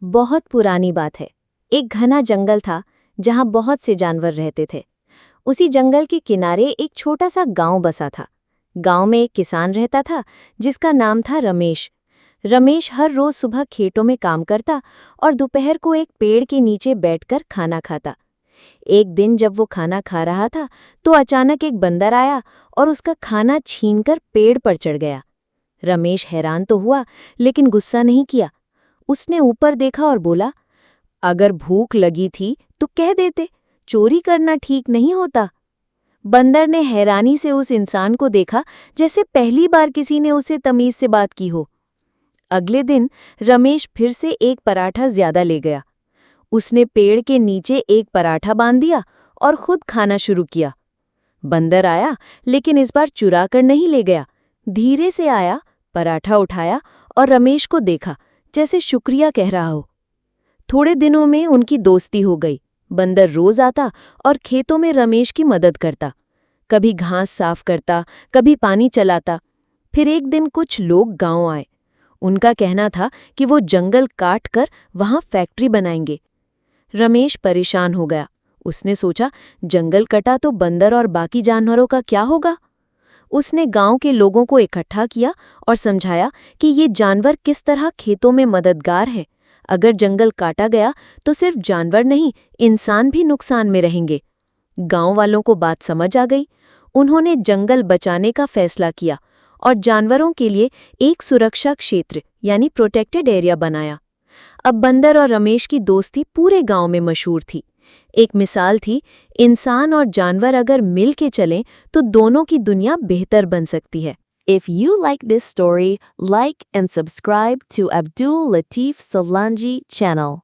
बहुत पुरानी बात है। एक घना जंगल था जहां बहुत से जानवर रहते थे। उसी जंगल के किनारे एक छोटा सा गांव बसा था। गांव में एक किसान रहता था जिसका नाम था रमेश। रमेश हर रोज सुबह खेतों में काम करता और दोपहर को एक पेड़ के नीचे बैठकर खाना खाता। एक दिन जब वो खाना खा रहा था तो अचानक एक बंदर आया और उसका खाना छीनकर पेड़ पर चढ़ गया। रमेश हैरान तो हुआ लेकिन गुस्सा नहीं किया। उसने ऊपर देखा और बोला, अगर भूख लगी थी तो कह देते, चोरी करना ठीक नहीं होता। बंदर ने हैरानी से उस इंसान को देखा जैसे पहली बार किसी ने उसे तमीज से बात की हो। अगले दिन रमेश फिर से एक पराठा ज्यादा ले गया। उसने पेड़ के नीचे एक पराठा बांध दिया और खुद खाना शुरू किया। बंदर आया लेकिन इस बार चुरा कर नहीं ले गया। धीरे से आया, पराठा उठाया और रमेश को देखा जैसे शुक्रिया कह रहा हो। थोड़े दिनों में उनकी दोस्ती हो गई। बंदर रोज आता और खेतों में रमेश की मदद करता। कभी घास साफ करता, कभी पानी चलाता। फिर एक दिन कुछ लोग गांव आए। उनका कहना था कि वो जंगल काट कर वहां फैक्ट्री बनाएंगे। रमेश परेशान हो गया। उसने सोचा, जंगल कटा तो बंदर और बाकी जानवरों का क्या होगा? उसने गांव के लोगों को इकट्ठा किया और समझाया कि ये जानवर किस तरह खेतों में मददगार हैं। अगर जंगल काटा गया तो सिर्फ जानवर नहीं, इंसान भी नुकसान में रहेंगे। गांव वालों को बात समझ आ गई। उन्होंने जंगल बचाने का फैसला किया और जानवरों के लिए एक सुरक्षा क्षेत्र यानी प्रोटेक्टेड एरिया बनाया। अब बंदर और रमेश की दोस्ती पूरे गांव में मशहूर थी। एक मिसाल थी, इंसान और जानवर अगर मिल के चलें तो दोनों की दुनिया बेहतर बन सकती है। If you like this story, like and subscribe to Abdul Latif Solanji channel.